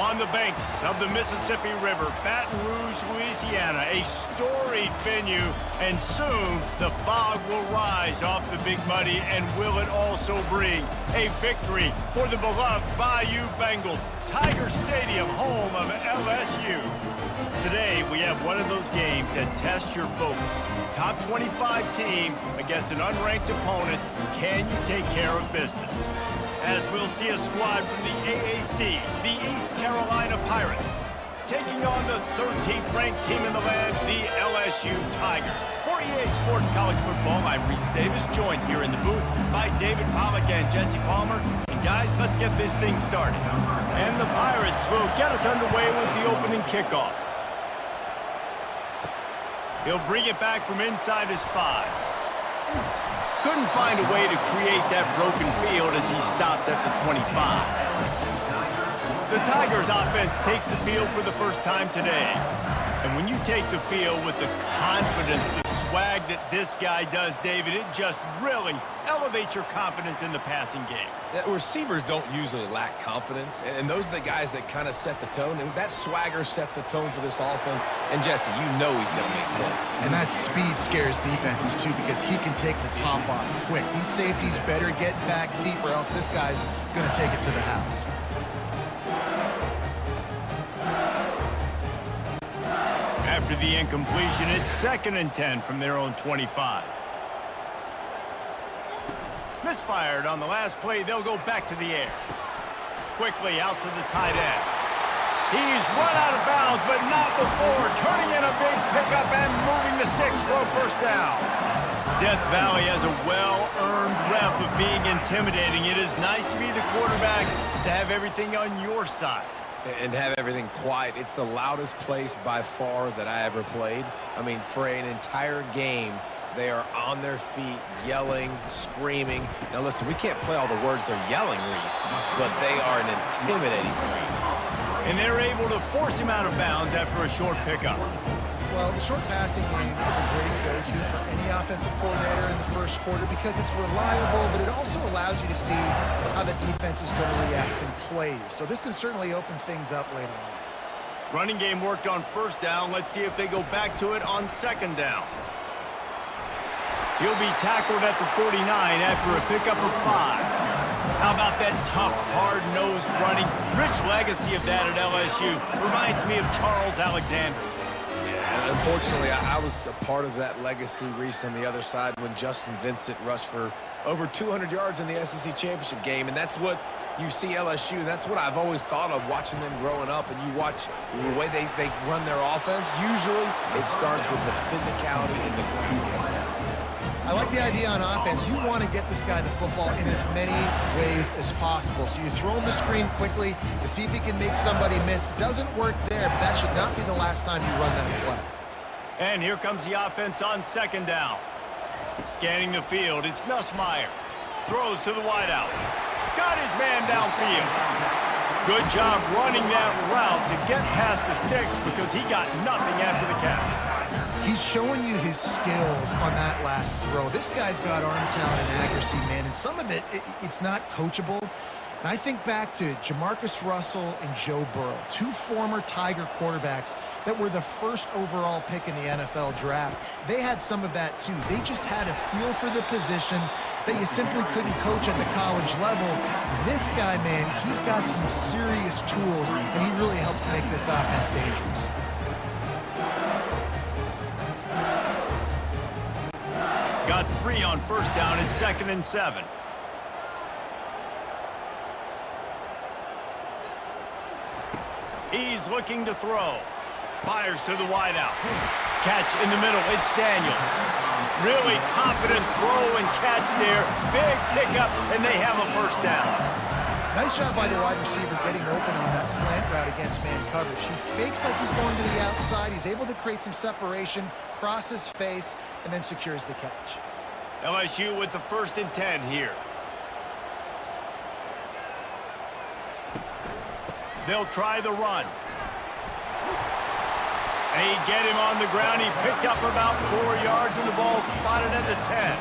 On the banks of the Mississippi River, Baton Rouge, Louisiana, a storied venue, and soon the fog will rise off the Big Muddy, and will it also bring a victory for the beloved Bayou Bengals, Tiger Stadium, home of LSU. Today, we have one of those games that tests your focus. Top 25 team against an unranked opponent. Can you take care of business? As we'll see a squad from the AAC, the East Carolina Pirates, taking on the 13th ranked team in the land, the LSU Tigers. For EA Sports College Football, I'm Reese Davis, joined here in the booth by David Pollack and Jesse Palmer. And guys, let's get this thing started. And the Pirates will get us underway with the opening kickoff. He'll bring it back from inside his 5. Couldn't find a way to create that broken field as he stopped at the 25. The Tigers offense takes the field for the first time today. And when you take the field with the confidence, the swag that this guy does, David, it just really elevates your confidence in the passing game. Receivers don't usually lack confidence, and those are the guys that kind of set the tone. And that swagger sets the tone for this offense. And Jesse, you know he's going to make plays. And that speed scares defenses too, because he can take the top off quick. These safeties better get back deep, or else this guy's going to take it to the house. After the incompletion, it's 2nd and 10 from their own 25. Misfired on the last play. They'll go back to the air. Quickly out to the tight end. He's run out of bounds, but not before turning in a big pickup and moving the sticks for a first down. Death Valley has a well-earned rep of being intimidating. It is nice to be the quarterback, to have everything on your side. And have everything quiet. It's the loudest place by far that I ever played. I mean, for an entire game, they are on their feet, yelling, screaming. Now listen, we can't play all the words they're yelling, Reese, but they are an intimidating breed. And they're able to force him out of bounds after a short pickup. Well, the short passing game is a great go-to for any offensive coordinator in the first quarter because it's reliable, but it also allows you to see how the defense is going to react and play. So this can certainly open things up later on. Running game worked on first down. Let's see if they go back to it on 2nd down. He'll be tackled at the 49 after a pickup of 5. How about that tough, hard-nosed running? Rich legacy of that at LSU. Reminds me of Charles Alexander. And unfortunately, I was a part of that legacy, Reese, on the other side when Justin Vincent rushed for over 200 yards in the SEC championship game. And that's what you see LSU. That's what I've always thought of watching them growing up. And you watch the way they run their offense. Usually, it starts with the physicality in the ground game. I like the idea on offense. You want to get this guy the football in as many ways as possible. So you throw him the screen quickly to see if he can make somebody miss. Doesn't work there, but that should not be the last time you run that play. And here comes the offense on 2nd down. Scanning the field, it's Nussmeier. Throws to the wideout. Got his man downfield. Good job running that route to get past the sticks because he got nothing after the catch. He's showing you his skills on that last throw. This guy's got arm talent and accuracy, man, and some of it's not coachable. And I think back to Jamarcus Russell and Joe Burrow, 2 former Tiger quarterbacks that were the first overall pick in the NFL draft. They had some of that too. They just had a feel for the position that you simply couldn't coach at the college level. This guy, man, he's got some serious tools, and he really helps make this offense dangerous. Got 3 on first down and 2nd and 7. He's looking to throw. Fires to the wideout. Catch in the middle. It's Daniels. Really confident throw and catch there. Big pickup, and they have a first down. Nice job by the wide receiver getting open on that slant route against man coverage. He fakes like he's going to the outside. He's able to create some separation, cross his face, and then secures the catch. LSU with the 1st and 10 here. They'll try the run. They get him on the ground. He picked up about 4 yards, and the ball spotted at the 10.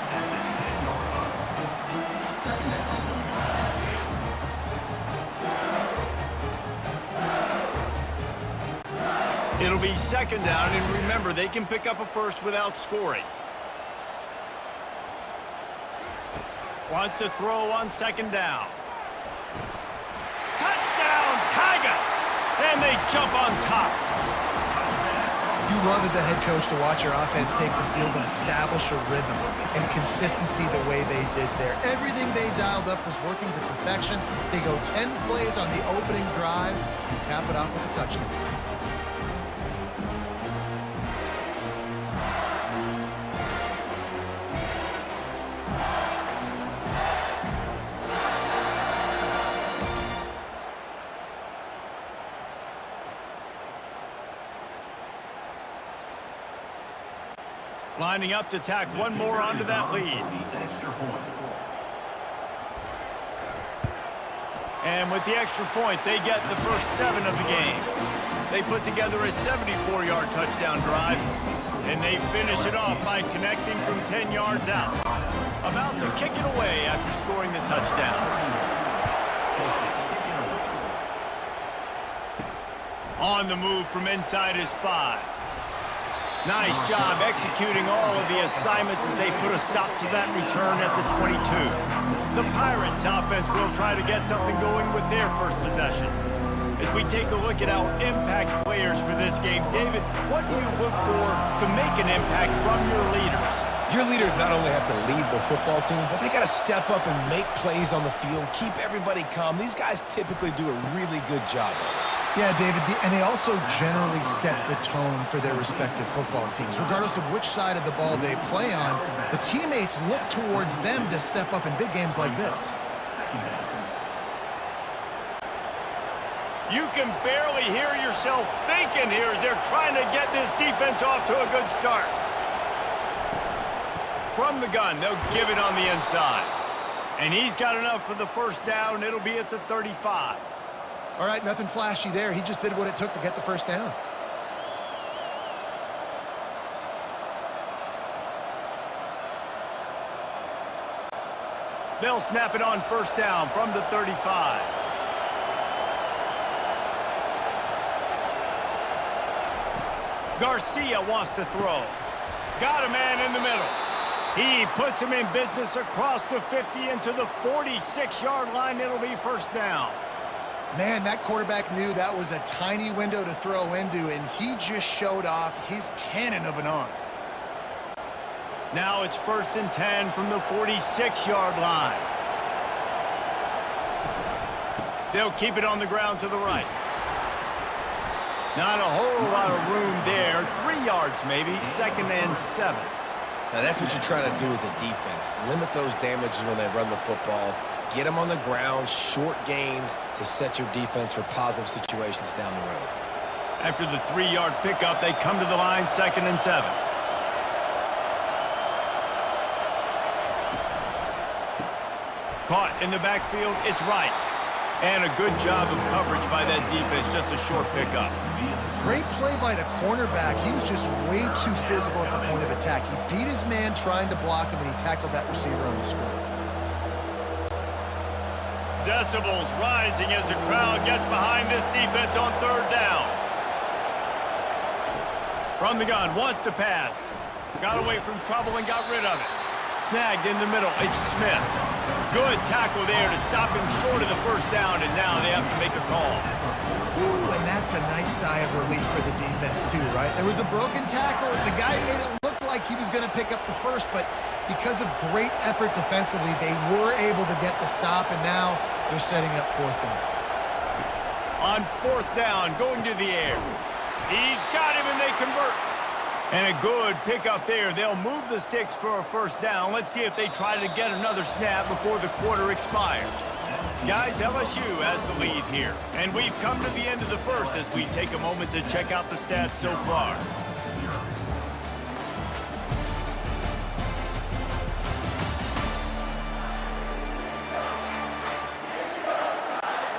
It'll be second down, and remember, they can pick up a first without scoring. Wants to throw on second down. Touchdown, Tigers! And they jump on top. You love as a head coach to watch your offense take the field and establish a rhythm and consistency the way they did there. Everything they dialed up was working to perfection. They go 10 plays on the opening drive and cap it off with a touchdown. Lining up to tack one more onto that lead. And with the extra point, they get the first 7 of the game. They put together a 74-yard touchdown drive, and they finish it off by connecting from 10 yards out. About to kick it away after scoring the touchdown. On the move from inside his 5. Nice job executing all of the assignments as they put a stop to that return at the 22. The Pirates offense will try to get something going with their first possession. As we take a look at our impact players for this game, David, what do you look for to make an impact from your leaders? Your leaders not only have to lead the football team, but they got to step up and make plays on the field, keep everybody calm. These guys typically do a really good job of it. Yeah, David, and they also generally set the tone for their respective football teams. Regardless of which side of the ball they play on, the teammates look towards them to step up in big games like this. You can barely hear yourself thinking here as they're trying to get this defense off to a good start. From the gun, they'll give it on the inside. And he's got enough for the first down. It'll be at the 35. All right, nothing flashy there. He just did what it took to get the first down. They'll snap it on first down from the 35. Garcia wants to throw. Got a man in the middle. He puts him in business across the 50 into the 46-yard line. It'll be first down. Man, that quarterback knew that was a tiny window to throw into, and he just showed off his cannon of an arm. Now it's first and 10 from the 46-yard line. They'll keep it on the ground to the right. Not a whole lot of room there. 3 yards maybe, second and 7. Now that's what you're trying to do as a defense. Limit those damages when they run the football. Get them on the ground, short gains to set your defense for positive situations down the road. After the 3-yard pickup, they come to the line, second and 7. Caught in the backfield, it's right. And a good job of coverage by that defense, just a short pickup. Great play by the cornerback. He was just way too physical at the point of attack. He beat his man trying to block him, and he tackled that receiver on the screen. Decibels rising as the crowd gets behind this defense on third down. From the gun, wants to pass. Got away from trouble and got rid of it. Snagged in the middle, it's Smith. Good tackle there to stop him short of the first down, and now they have to make a call. Ooh, and that's a nice sigh of relief for the defense too, right? There was a broken tackle, and the guy made it look like he was going to pick up the first, but because of great effort defensively, they were able to get the stop, and now they're setting up fourth down. On fourth down, going to the air. He's got him, and they convert. And a good pickup there. They'll move the sticks for a first down. Let's see if they try to get another snap before the quarter expires. Guys, LSU has the lead here. And we've come to the end of the first as we take a moment to check out the stats so far.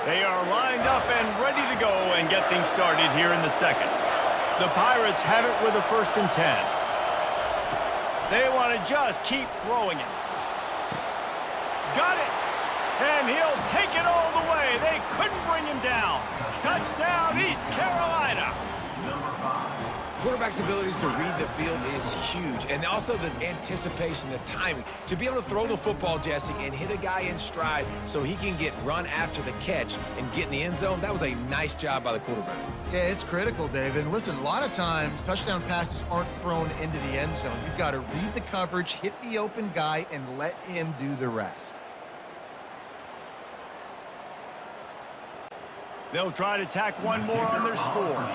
They are lined up and ready to go and get things started here in the second. The Pirates have it with a first and 10. They want to just keep throwing it. Got it! And he'll take it all the way. They couldn't bring him down. Touchdown, East Carolina. Quarterback's abilities to read the field is huge, and also the anticipation, the timing. To be able to throw the football, Jesse, and hit a guy in stride so he can get run after the catch and get in the end zone, that was a nice job by the quarterback. Yeah, it's critical, David. And listen, a lot of times touchdown passes aren't thrown into the end zone. You've got to read the coverage, hit the open guy, and let him do the rest. They'll try to tack one more on their score.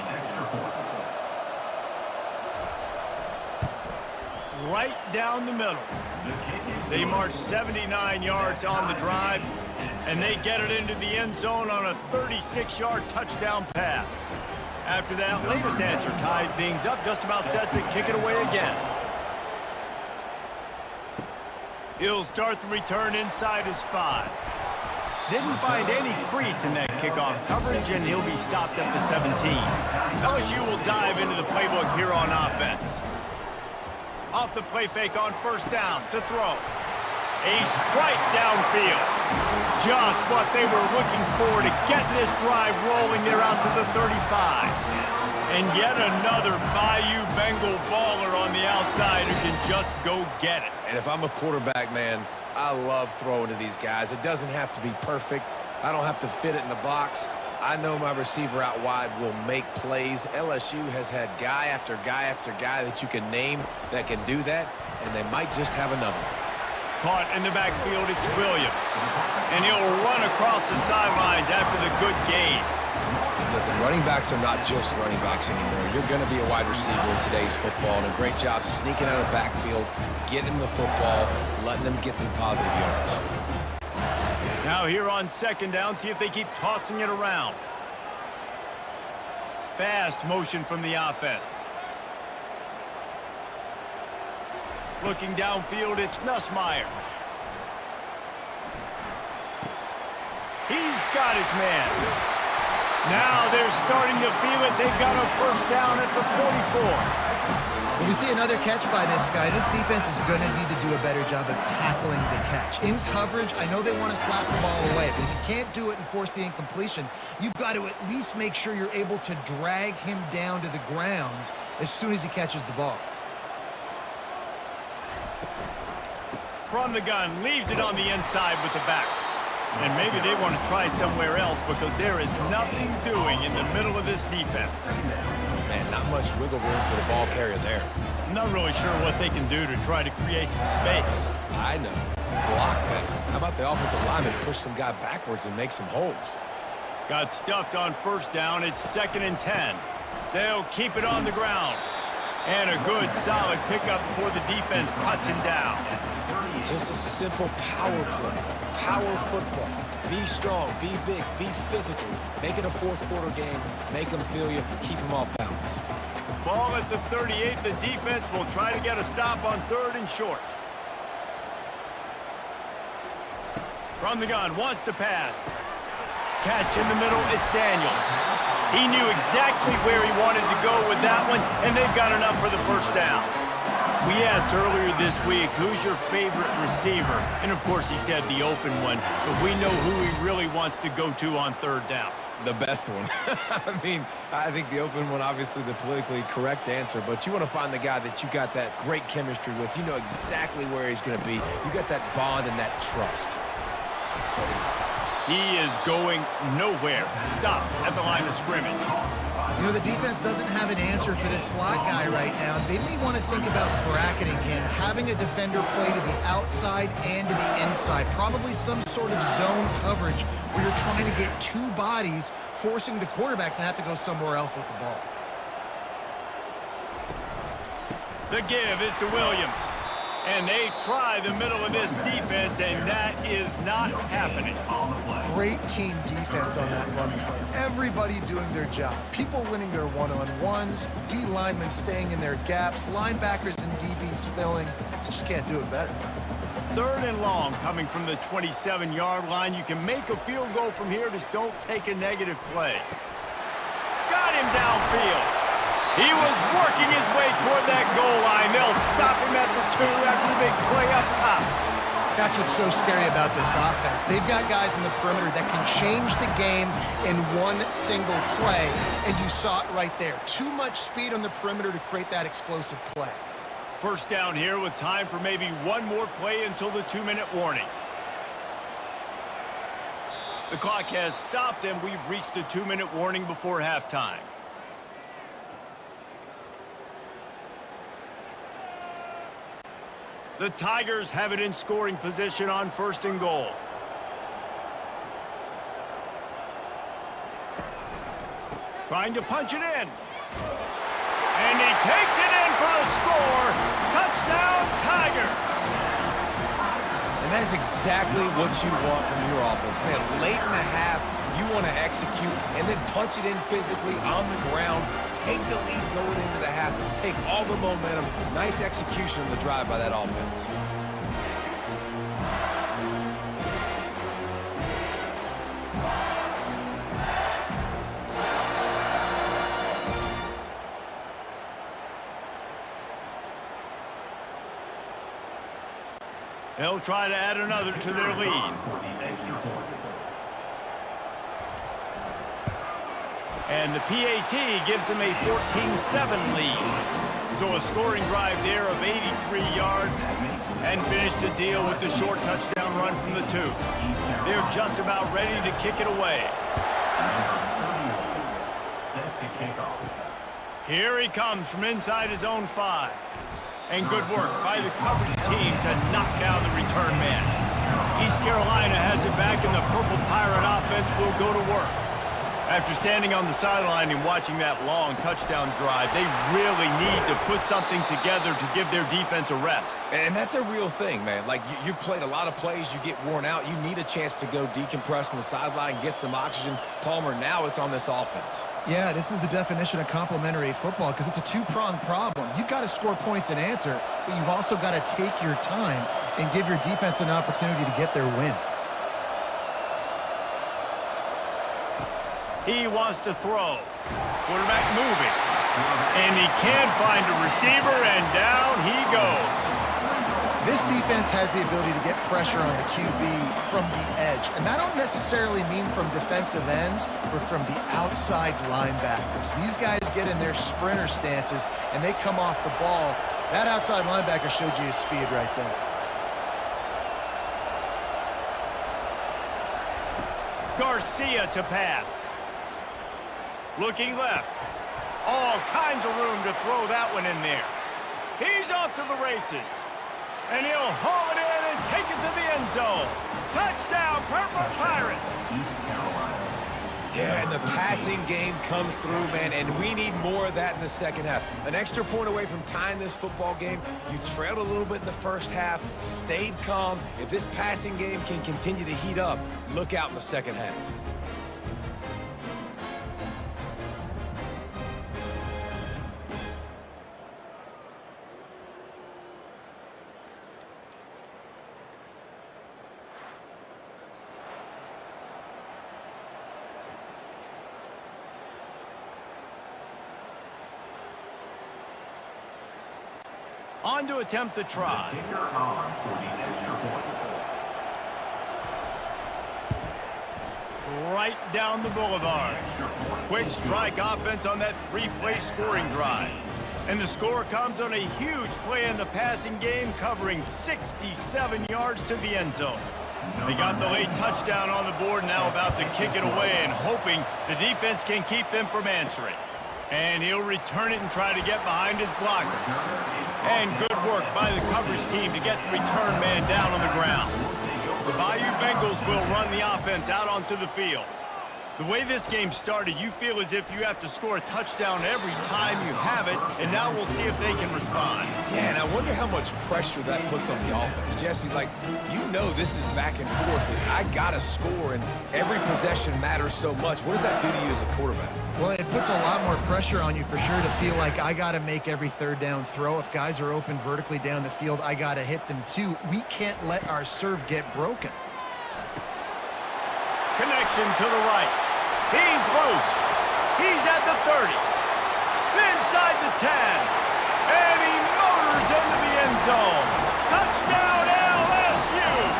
Right down the middle. They march 79 yards on the drive, and they get it into the end zone on a 36-yard touchdown pass. After that latest answer tied things up, just about set to kick it away again. He'll start the return inside his 5. Didn't find any crease in that kickoff coverage, and he'll be stopped at the 17. LSU will dive into the playbook here on offense. Off the play fake on first down to throw. A strike downfield. Just what they were looking for to get this drive rolling there out to the 35. And yet another Bayou Bengal baller on the outside who can just go get it. And if I'm a quarterback, man, I love throwing to these guys. It doesn't have to be perfect. I don't have to fit it in the box. I know my receiver out wide will make plays. LSU has had guy after guy after guy that you can name that can do that, and they might just have another. Caught in the backfield, it's Williams. And he'll run across the sidelines after the good gain. Listen, running backs are not just running backs anymore. You're going to be a wide receiver in today's football, and a great job sneaking out of the backfield, getting the football, letting them get some positive yards. Now here on second down, see if they keep tossing it around. Fast motion from the offense. Looking downfield, it's Nussmeier. He's got his man. Now they're starting to feel it. They've got a first down at the 44. When we see another catch by this guy, this defense is going to need to do a better job of tackling the catch. In coverage, I know they want to slap the ball away, but if you can't do it and force the incompletion, you've got to at least make sure you're able to drag him down to the ground as soon as he catches the ball. From the gun, leaves it on the inside with the back. And maybe they want to try somewhere else because there is nothing doing in the middle of this defense. Man, not much wiggle room for the ball carrier there. I'm not really sure what they can do to try to create some space. I know. Block better. How about the offensive lineman push some guy backwards and make some holes? Got stuffed on first down. It's 2nd and 10. They'll keep it on the ground. And a good, solid pickup before the defense cuts him down. Just a simple power play. Power football. Be strong, be big, be physical. Make it a fourth-quarter game. Make them feel you. Keep them off balance. Ball at the 38. The defense will try to get a stop on 3rd and short. From the gun, wants to pass. Catch in the middle, it's Daniels. He knew exactly where he wanted to go with that one, and they've got enough for the first down. We asked earlier this week, who's your favorite receiver? And, of course, he said the open one, but we know who he really wants to go to on 3rd down. The best one. I mean, I think the open one, obviously the politically correct answer, but you want to find the guy that you got that great chemistry with. You know exactly where he's going to be. You got that bond and that trust. He is going nowhere. Stop at the line of scrimmage. You know, the defense doesn't have an answer for this slot guy right now. They may want to think about bracketing him, having a defender play to the outside and to the inside. Probably some sort of zone coverage where you're trying to get two bodies, forcing the quarterback to have to go somewhere else with the ball. The give is to Williams. And they try the middle of this defense, and that is not happening. Great team defense on that run play. Everybody doing their job. People winning their one-on-ones, D linemen staying in their gaps, linebackers and DBs filling. You just can't do it better. 3rd and long coming from the 27-yard line. You can make a field goal from here, just don't take a negative play. Got him downfield. He was working his way toward that goal line. They'll stop him at the 2 after the big play up top. That's what's so scary about this offense. They've got guys in the perimeter that can change the game in one single play, and you saw it right there. Too much speed on the perimeter to create that explosive play. First down here with time for maybe one more play until the 2-minute warning. The clock has stopped, and we've reached the 2-minute warning before halftime. The Tigers have it in scoring position on 1st and goal. Trying to punch it in. And he takes it in for a score. Touchdown, Tigers. And that is exactly what you want from your offense. Man, late in the half, you want to execute and then punch it in physically on the ground. Take the lead going into the half. Take all the momentum. Nice execution on the drive by that offense. They'll try to add another to their lead. And the PAT gives them a 14-7 lead. So a scoring drive there of 83 yards and finish the deal with the short touchdown run from the 2. They're just about ready to kick it away. Here he comes from inside his own 5. And good work by the coverage team to knock down the return man. East Carolina has it back, and the Purple Pirate offense will go to work. After standing on the sideline and watching that long touchdown drive, they really need to put something together to give their defense a rest. And that's a real thing, man. Like, you played a lot of plays, you get worn out, you need a chance to go decompress on the sideline, get some oxygen. Palmer, now it's on this offense. Yeah, this is the definition of complementary football because it's a two-pronged problem. You've got to score points and answer, but you've also got to take your time and give your defense an opportunity to get their win. He wants to throw. Quarterback moving. And he can find a receiver, and down he goes. This defense has the ability to get pressure on the QB from the edge. And that don't necessarily mean from defensive ends, but from the outside linebackers. These guys get in their sprinter stances, and they come off the ball. That outside linebacker showed you his speed right there. Garcia to pass. Looking left. All kinds of room to throw that one in there. He's off to the races. And he'll haul it in and take it to the end zone. Touchdown, Purple Pirates. Yeah, and the passing game comes through, man, and we need more of that in the second half. An extra point away from tying this football game. You trailed a little bit in the first half, stayed calm. If this passing game can continue to heat up, look out in the second half. On to attempt the try. Right down the boulevard. Quick strike offense on that 3-play scoring drive. And the score comes on a huge play in the passing game, covering 67 yards to the end zone. They got the late touchdown on the board, now about to kick it away and hoping the defense can keep them from answering. And he'll return it and try to get behind his blockers. And good work by the coverage team to get the return man down on the ground. The Bayou Bengals will run the offense out onto the field. The way this game started, you feel as if you have to score a touchdown every time you have it, and now we'll see if they can respond. Yeah, and I wonder how much pressure that puts on the offense. Jesse, like, you know this is back and forth, and I got to score, and every possession matters so much. What does that do to you as a quarterback? Well, it puts a lot more pressure on you for sure to feel like I got to make every third down throw. If guys are open vertically down the field, I got to hit them too. We can't let our serve get broken. Connection to the right. He's loose. He's at the 30. Inside the 10. And he motors into the end zone. Touchdown, LSU.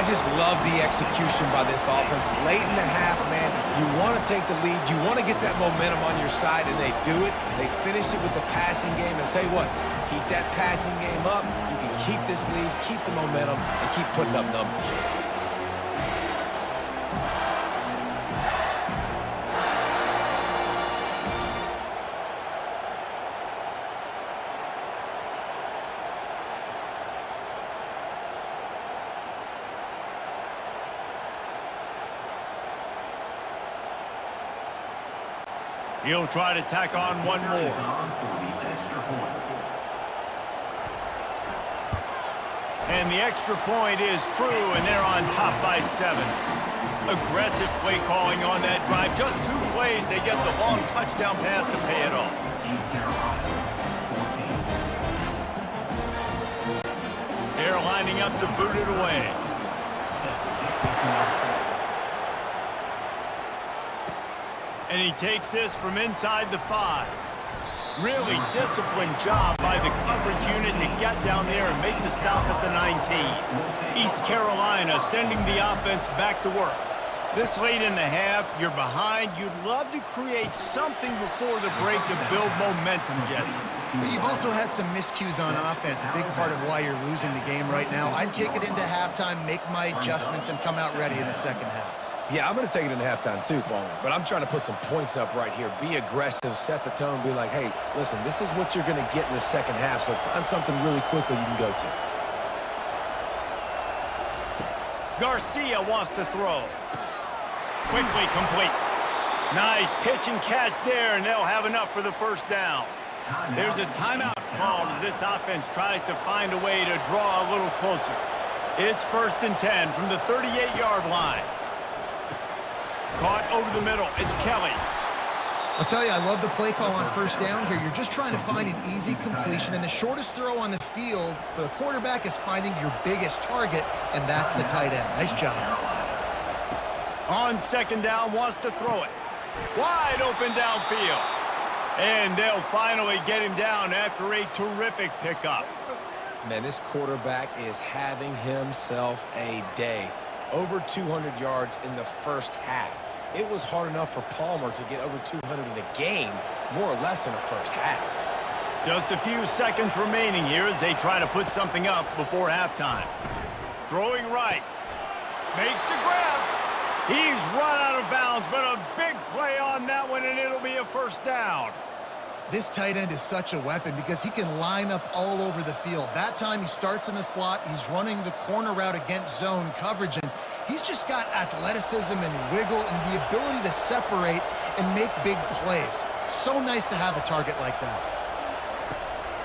I just love the execution by this offense. Late in the half, man, you want to take the lead. You want to get that momentum on your side, and they do it. They finish it with the passing game. And I'll tell you what, keep that passing game up. You can keep this lead, keep the momentum, and keep putting up numbers. He'll try to tack on one more. And the extra point is true, and they're on top by 7. Aggressive play calling on that drive. Just 2 plays, they get the long touchdown pass to pay it off. They're lining up to boot it away. And he takes this from inside the 5. Really disciplined job by the coverage unit to get down there and make the stop at the 19. East Carolina sending the offense back to work. This late in the half, you're behind. You'd love to create something before the break to build momentum, Jesse. But you've also had some miscues on offense, a big part of why you're losing the game right now. I'd take it into halftime, make my adjustments, and come out ready in the second half. Yeah, I'm going to take it into halftime too, Palmer. But I'm trying to put some points up right here. Be aggressive, set the tone, be like, hey, listen, this is what you're going to get in the second half, so find something really quickly you can go to. Garcia wants to throw. Quickly complete. Nice pitch and catch there, and they'll have enough for the first down. There's a timeout called as this offense tries to find a way to draw a little closer. It's 1st and 10 from the 38-yard line. Caught over the middle. It's Kelly. I'll tell you, I love the play call on first down here. You're just trying to find an easy completion, and the shortest throw on the field for the quarterback is finding your biggest target, and that's the tight end. Nice job. On second down, wants to throw it. Wide open downfield. And they'll finally get him down after a terrific pickup. Man, this quarterback is having himself a day. Over 200 yards in the first half. It was hard enough for Palmer to get over 200 in a game, more or less in the first half. Just a few seconds remaining here as they try to put something up before halftime. Throwing right. Makes the grab. He's run out of bounds, but a big play on that one, and it'll be a first down. This tight end is such a weapon because he can line up all over the field. That time he starts in the slot. He's running the corner route against zone coverage, and he's just got athleticism and wiggle and the ability to separate and make big plays. So nice to have a target like that.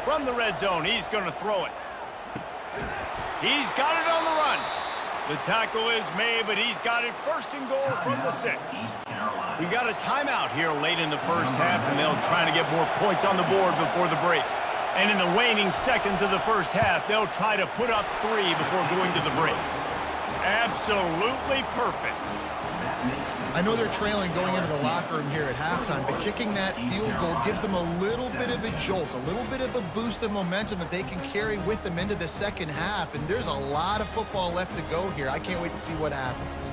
From the red zone, he's going to throw it. He's got it on the run. The tackle is made, but he's got it 1st and goal from the 6. We got a timeout here late in the first half, and they'll try to get more points on the board before the break. And in the waning seconds of the first half, they'll try to put up 3 before going to the break. Absolutely perfect. I know they're trailing going into the locker room here at halftime, but kicking that field goal gives them a little bit of a jolt, a little bit of a boost of momentum that they can carry with them into the second half. And there's a lot of football left to go here. I can't wait to see what happens.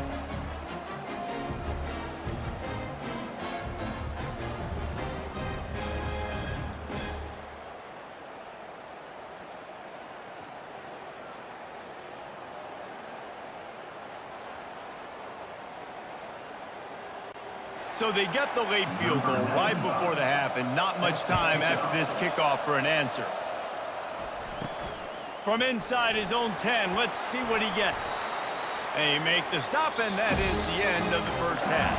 So they get the late field goal right before the half, and not much time after this kickoff for an answer. From inside his own 10, let's see what he gets. They make the stop, and that is the end of the first half.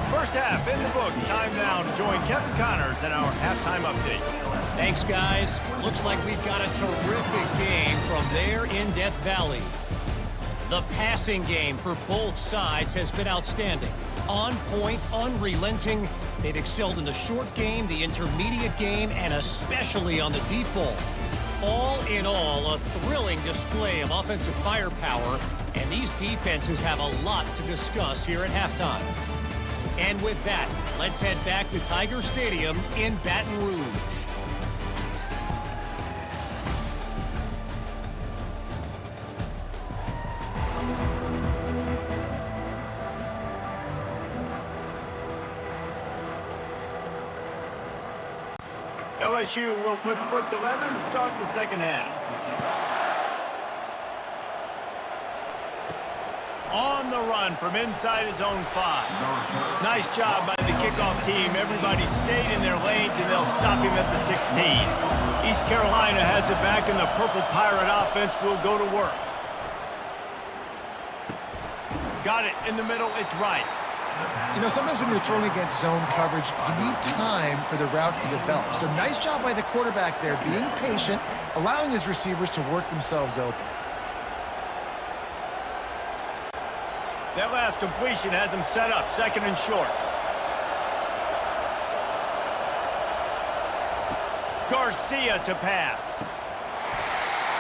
First half in the books. Time now to join Kevin Connors in our halftime update. Thanks, guys. Looks like we've got a terrific game from there in Death Valley. The passing game for both sides has been outstanding. On point, unrelenting. They've excelled in the short game, the intermediate game, and especially on the deep ball. All in all, a thrilling display of offensive firepower, and these defenses have a lot to discuss here at halftime. And with that, let's head back to Tiger Stadium in Baton Rouge. LSU will put foot to leather to start the second half. On the run from inside his own 5. Nice job by the kickoff team. Everybody stayed in their lanes, and they'll stop him at the 16. East Carolina has it back, and the Purple Pirate offense will go to work. Got it in the middle. It's right. You know, sometimes when you're throwing against zone coverage, you need time for the routes to develop. So nice job by the quarterback there, being patient, allowing his receivers to work themselves open. That last completion has him set up, second and short. Garcia to pass.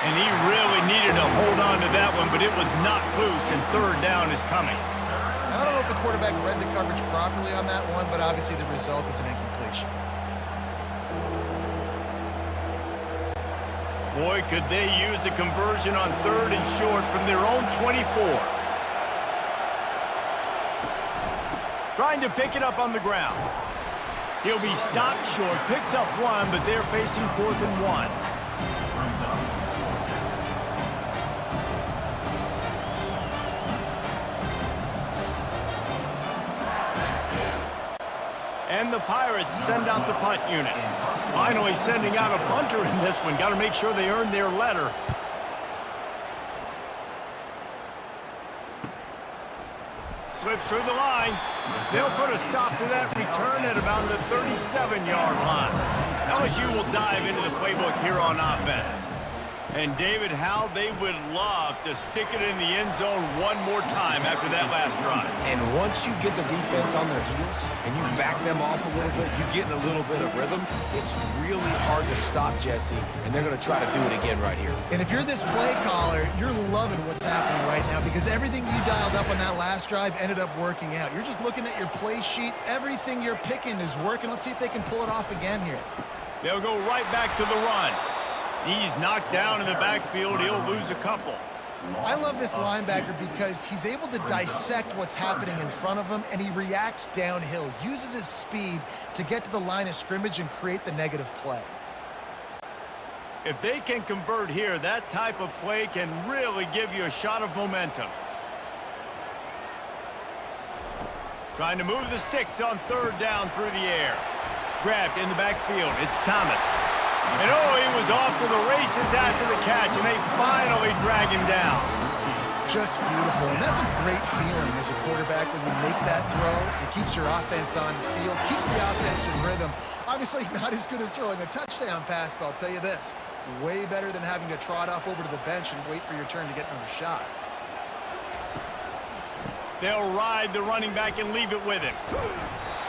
And he really needed to hold on to that one, but it was not loose, and third down is coming. I don't know if the quarterback read the coverage properly on that one, but obviously the result is an incompletion. Boy, could they use a conversion on third and short from their own 24. Trying to pick it up on the ground. He'll be stopped short, picks up one, but they're facing 4th and 1. And the Pirates send out the punt unit. Finally sending out a punter in this one. Got to make sure they earn their letter. Slips through the line. They'll put a stop to that return at about the 37-yard line. LSU will dive into the playbook here on offense. And, David, how they would love to stick it in the end zone one more time after that last drive. And once you get the defense on their heels and you back them off a little bit, you get in a little bit of rhythm, it's really hard to stop Jesse, and they're going to try to do it again right here. And if you're this play caller, you're loving what's happening right now because everything you dialed up on that last drive ended up working out. You're just looking at your play sheet. Everything you're picking is working. Let's see if they can pull it off again here. They'll go right back to the run. He's knocked down in the backfield. He'll lose a couple. I love this linebacker because he's able to dissect what's happening in front of him, and he reacts downhill, uses his speed to get to the line of scrimmage and create the negative play. If they can convert here, that type of play can really give you a shot of momentum. Trying to move the sticks on third down through the air. Grabbed in the backfield. It's Thomas. And oh, he was off to the races after the catch, and they finally drag him down. Just beautiful, and that's a great feeling as a quarterback when you make that throw. It keeps your offense on the field, keeps the offense in rhythm. Obviously not as good as throwing a touchdown pass, but I'll tell you this, way better than having to trot off over to the bench and wait for your turn to get another shot. They'll ride the running back and leave it with him.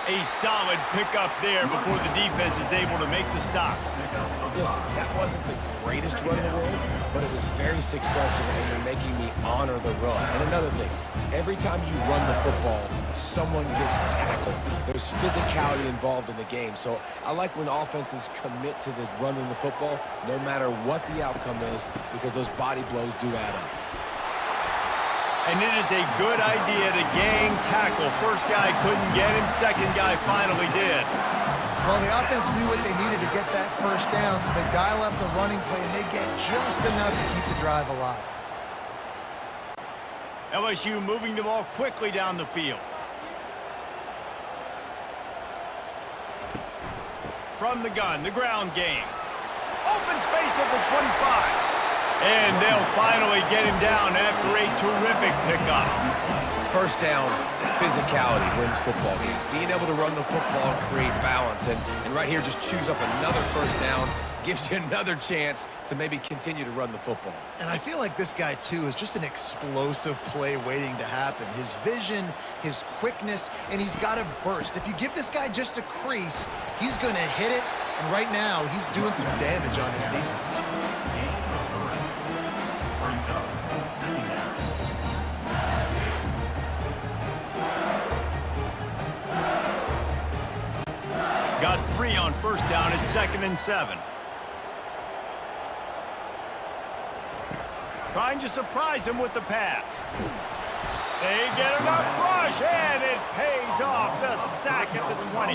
A solid pickup there before the defense is able to make the stop. Listen, that wasn't the greatest run in the world, but it was very successful, and you're making me honor the run. And another thing, every time you run the football, someone gets tackled. There's physicality involved in the game. So I like when offenses commit to the running the football, no matter what the outcome is, because those body blows do add up. And it is a good idea to gang tackle. First guy couldn't get him. Second guy finally did. Well, the offense knew what they needed to get that first down, so they dial up the running play, and they get just enough to keep the drive alive. LSU moving the ball quickly down the field. From the gun, the ground game. Open space at the 25. And they'll finally get him down after a terrific pickup. First down, physicality wins football games. Being able to run the football and create balance. And right here, just choose up another first down, gives you another chance to maybe continue to run the football. And I feel like this guy, too, is just an explosive play waiting to happen. His vision, his quickness, and he's got a burst. If you give this guy just a crease, he's going to hit it. And right now, he's doing some damage on his defense. Got 3 on first down at 2nd and 7. Trying to surprise him with the pass. They get enough rush, and it pays off. The sack at the 20.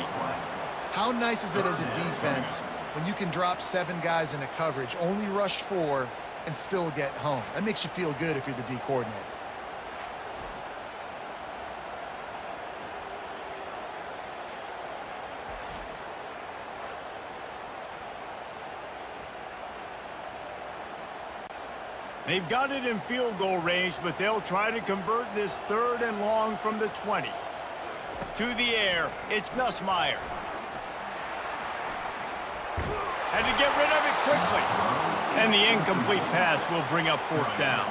How nice is it as a defense when you can drop 7 guys into coverage, only rush 4, and still get home. That makes you feel good if you're the D coordinator. They've got it in field goal range, but they'll try to convert this 3rd and long from the 20. To the air, it's Nussmeier. Had to get rid of it quickly. And the incomplete pass will bring up 4th down.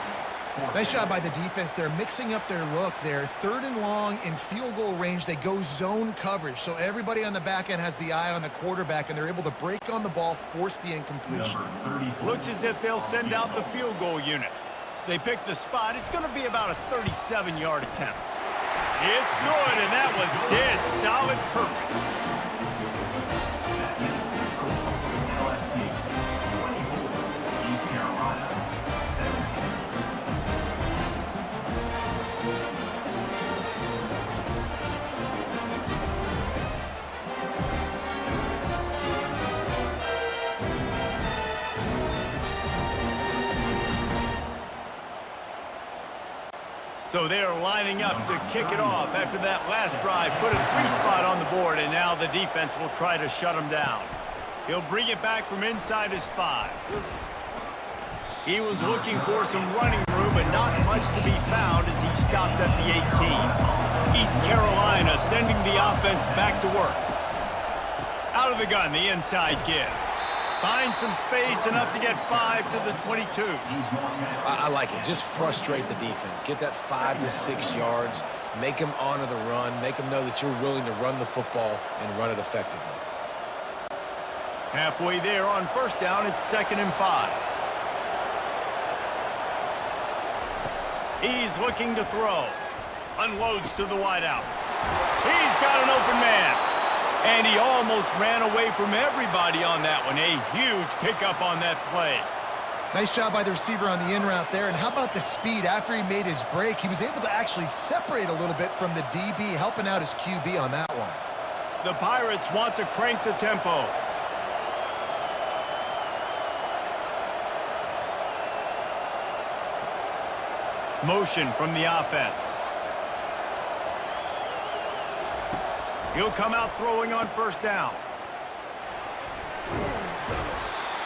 Nice job by the defense. They're mixing up their look there. 3rd and long in field goal range. They go zone coverage. So everybody on the back end has the eye on the quarterback, and they're able to break on the ball, force the incompletion. Looks as if they'll send out the field goal unit. They pick the spot. It's going to be about a 37-yard attempt. It's good, and that was dead solid perfect. So they are lining up to kick it off after that last drive. Put a 3-spot on the board, and now the defense will try to shut him down. He'll bring it back from inside his 5. He was looking for some running room, but not much to be found as he stopped at the 18. East Carolina sending the offense back to work. Out of the gun, the inside give. Finds some space, enough to get 5 to the 22. I like it. Just frustrate the defense. Get that 5 to 6 yards. Make them honor the run. Make them know that you're willing to run the football and run it effectively. Halfway there on 1st down, it's 2nd and 5. He's looking to throw. Unloads to the wideout. He's got an open man. And he almost ran away from everybody on that one. A huge pickup on that play. Nice job by the receiver on the in route there. And how about the speed? After he made his break, he was able to actually separate a little bit from the DB, helping out his QB on that one. The Pirates want to crank the tempo. Motion from the offense. He'll come out throwing on 1st down.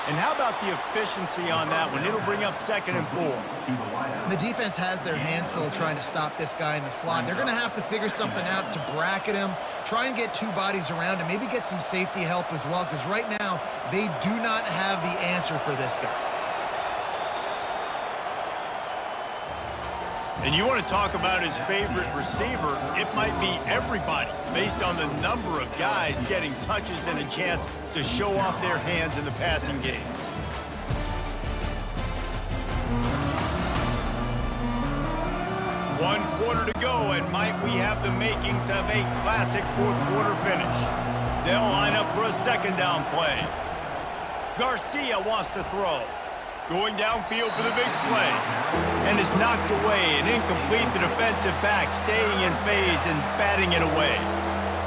And how about the efficiency on that one? It'll bring up 2nd and 4. The defense has their hands full trying to stop this guy in the slot. They're going to have to figure something out to bracket him, try and get 2 bodies around him, maybe get some safety help as well, because right now they do not have the answer for this guy. And you want to talk about his favorite receiver, it might be everybody, based on the number of guys getting touches and a chance to show off their hands in the passing game. One quarter to go, and might we have the makings of a classic 4th quarter finish. They'll line up for a 2nd down play. Garcia wants to throw. Going downfield for the big play. And is knocked away and incomplete. The defensive back staying in phase and batting it away.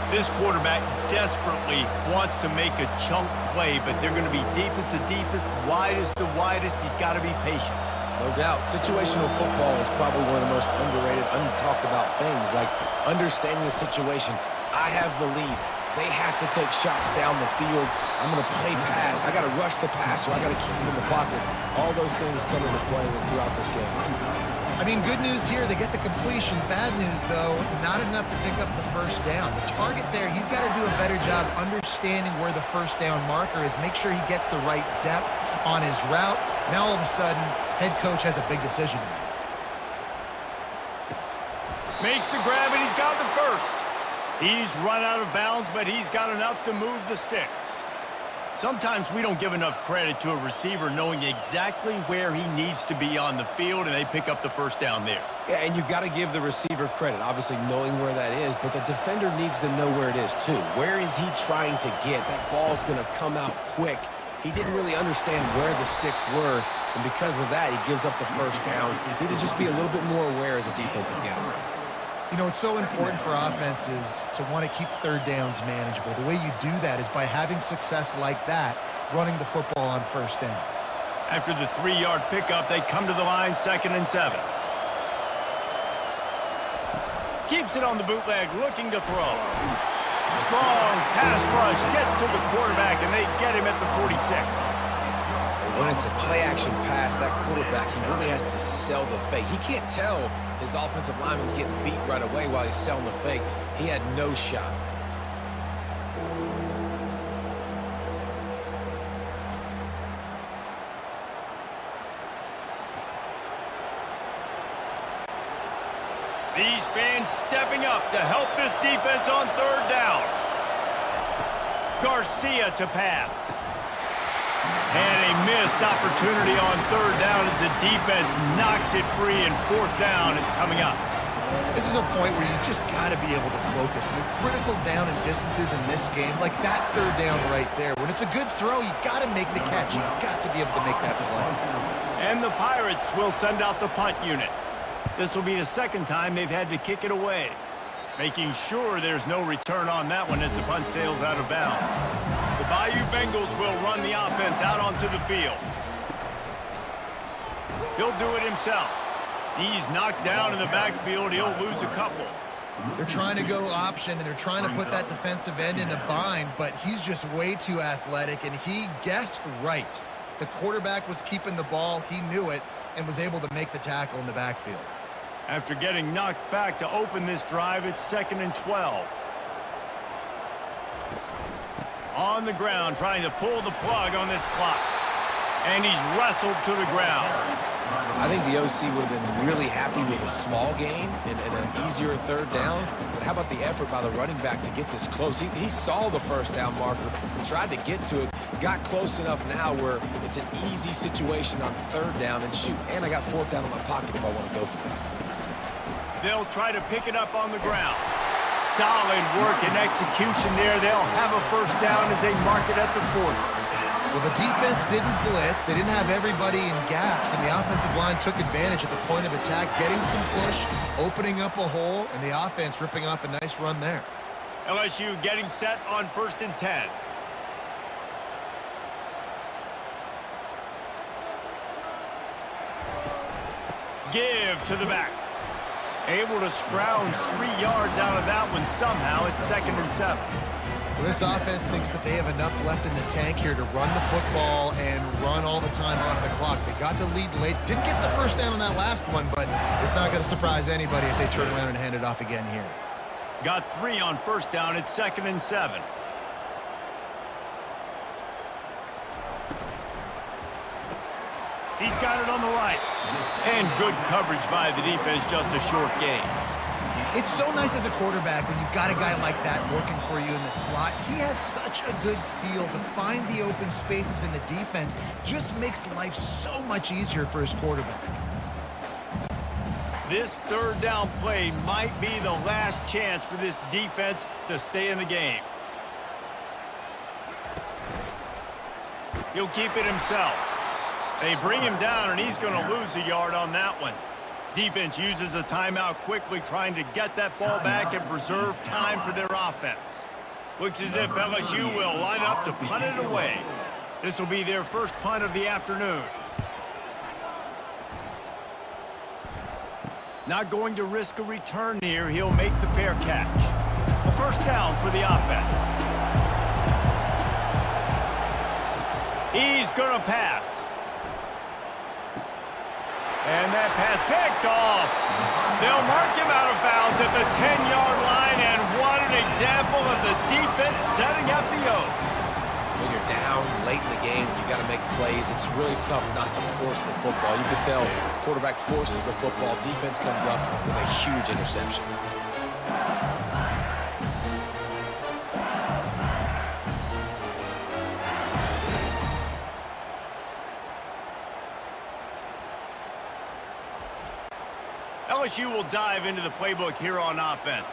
This quarterback desperately wants to make a chunk play, but they're going to be deepest to deepest, widest to widest. He's got to be patient. No doubt. Situational football is probably one of the most underrated, untalked about things, like understanding the situation. I have the lead. They have to take shots down the field. I'm going to play pass. I got to rush the passer. I got to keep him in the pocket. All those things come into play throughout this game. I mean, good news here, they get the completion. Bad news, though, not enough to pick up the 1st down. The target there, he's got to do a better job understanding where the 1st down marker is, make sure he gets the right depth on his route. Now, all of a sudden, head coach has a big decision to make. Makes the grab, and he's got the 1st. He's run out of bounds, but he's got enough to move the sticks. Sometimes we don't give enough credit to a receiver knowing exactly where he needs to be on the field, and they pick up the 1st down there. Yeah, and you got to give the receiver credit, obviously knowing where that is, but the defender needs to know where it is too. Where is he trying to get? That ball's going to come out quick. He didn't really understand where the sticks were, and because of that, he gives up the 1st down. Need to just be a little bit more aware as a defensive guy. You know, it's so important for offenses to want to keep 3rd downs manageable. The way you do that is by having success like that running the football on first down. After the 3-yard pickup, they come to the line, 2nd and 7. Keeps it on the bootleg, looking to throw. Strong pass rush, gets to the quarterback, and they get him at the 46. When it's a play-action pass, that quarterback, he really has to sell the fake. He can't tell his offensive lineman's getting beat right away while he's selling the fake. He had no shot. These fans stepping up to help this defense on 3rd down. Garcia to pass. And a missed opportunity on 3rd down as the defense knocks it free, and 4th down is coming up. This is a point where you just got to be able to focus. And the critical down and distances in this game, like that 3rd down right there. When it's a good throw, you got to make the catch. You got to be able to make that play. And the Pirates will send out the punt unit. This will be the 2nd time they've had to kick it away, making sure there's no return on that one as the punt sails out of bounds. The Bayou Bengals will run the offense out onto the field. He'll do it himself. He's knocked down in the backfield. He'll lose a couple. They're trying to go option, and they're trying to put that defensive end in a bind, but he's just way too athletic, and he guessed right. The quarterback was keeping the ball. He knew it and was able to make the tackle in the backfield. After getting knocked back to open this drive, it's 2nd and 12. On the ground, trying to pull the plug on this clock. And he's wrestled to the ground. I think the OC would have been really happy with a small gain and an easier 3rd down. But how about the effort by the running back to get this close? He saw the 1st down marker, tried to get to it, got close enough now where it's an easy situation on 3rd down. And shoot, and I got 4th down in my pocket if I want to go for it. They'll try to pick it up on the ground. Solid work and execution there. They'll have a 1st down as they mark it at the 40. Well, the defense didn't blitz. They didn't have everybody in gaps, and the offensive line took advantage at the point of attack, getting some push, opening up a hole, and the offense ripping off a nice run there. LSU getting set on 1st and 10. Give to the back. Able to scrounge 3 yards out of that one somehow. It's 2nd and 7. Well, this offense thinks that they have enough left in the tank here to run the football and run all the time off the clock. They got the lead late. Didn't get the 1st down on that last one, but it's not going to surprise anybody if they turn around and hand it off again here. Got 3 on 1st down. It's 2nd and 7. He's got it on the right. And good coverage by the defense, just a short gain. It's so nice as a quarterback when you've got a guy like that working for you in the slot. He has such a good feel to find the open spaces in the defense. Just makes life so much easier for his quarterback. This 3rd down play might be the last chance for this defense to stay in the game. He'll keep it himself. They bring him down, and he's going to lose a yard on that one. Defense uses a timeout quickly, trying to get that ball back and preserve time for their offense. Looks as if LSU will line up to punt it away. This will be their 1st punt of the afternoon. Not going to risk a return here. He'll make the fair catch. A 1st down for the offense. He's going to pass. And that pass picked off. They'll mark him out of bounds at the 10-yard line, and what an example of the defense setting up the O. When you're down late in the game, you got to make plays. It's really tough not to force the football. You can tell quarterback forces the football. Defense comes up with a huge interception. LSU will dive into the playbook here on offense.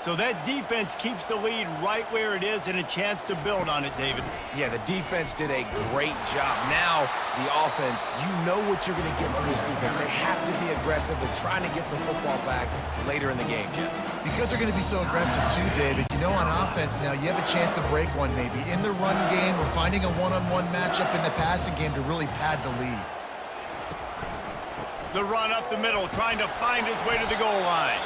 So that defense keeps the lead right where it is and a chance to build on it, David. Yeah, the defense did a great job. Now, the offense, you know what you're going to get from this defense. They have to be aggressive. They're trying to get the football back later in the game, Jesse. Because they're going to be so aggressive too, David, you know on offense now you have a chance to break one maybe in the run game or finding a one-on-one matchup in the passing game to really pad the lead. The run up the middle, trying to find his way to the goal line.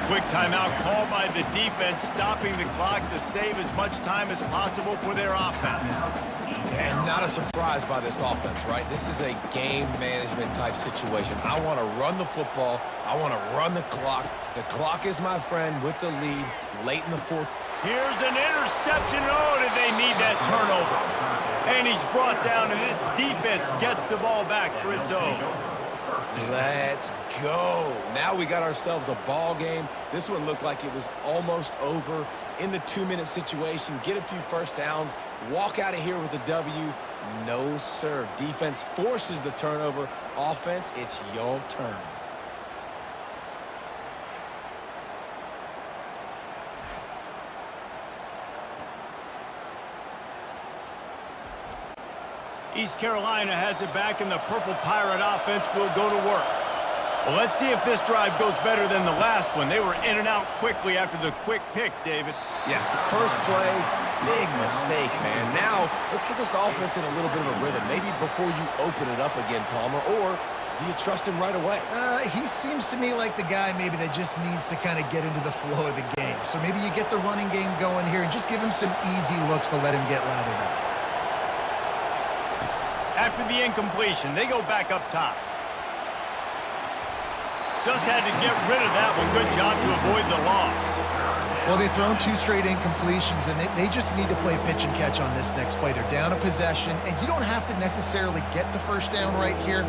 Quick timeout called by the defense, stopping the clock to save as much time as possible for their offense. And not a surprise by this offense, right? This is a game management type situation. I want to run the football. I want to run the clock. The clock is my friend with the lead late in the fourth. Here's an interception. Oh, did they need that turnover? And he's brought down, and this defense gets the ball back for its own. Let's go. Now we got ourselves a ball game. This one looked like it was almost over in the 2-minute situation. Get a few first downs, walk out of here with a W. No, sir. Defense forces the turnover. Offense, it's your turn. East Carolina has it back, and the Purple Pirate offense will go to work. Well, let's see if this drive goes better than the last one. They were in and out quickly after the quick pick, David. Yeah, first play, big mistake, man. Now, let's get this offense in a little bit of a rhythm. Maybe before you open it up again, Palmer, or do you trust him right away? He seems to me like the guy maybe that just needs to kind of get into the flow of the game. So maybe you get the running game going here and just give him some easy looks to let him get lathered up. After the incompletion, they go back up top. Just had to get rid of that one. Good job to avoid the loss. Well, they've thrown 2 straight incompletions, and they just need to play pitch and catch on this next play. They're down a possession, and you don't have to necessarily get the first down right here,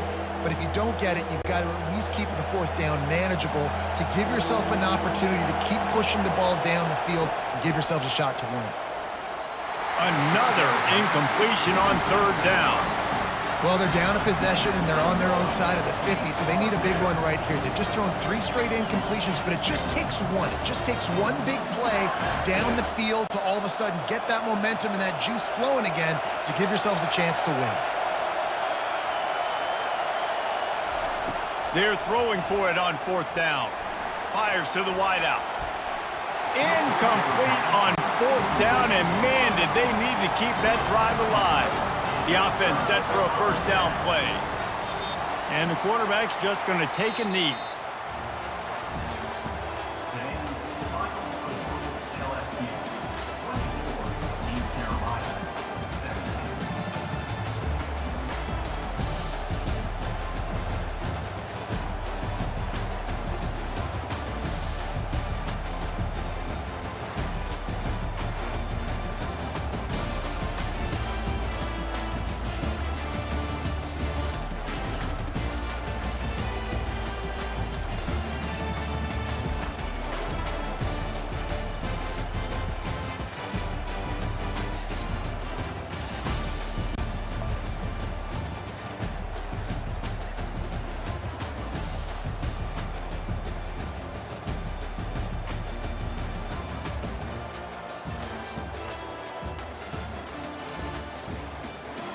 but if you don't get it, you've got to at least keep the 4th down manageable to give yourself an opportunity to keep pushing the ball down the field and give yourselves a shot to win. Another incompletion on 3rd down. Well, they're down a possession, and they're on their own side of the 50, so they need a big one right here. They've just thrown 3 straight incompletions, but it just takes one. It just takes one big play down the field to all of a sudden get that momentum and that juice flowing again to give yourselves a chance to win. They're throwing for it on 4th down. Fires to the wideout. Incomplete on 4th down, and man, did they need to keep that drive alive. The offense set for a first down play. And the quarterback's just going to take a knee.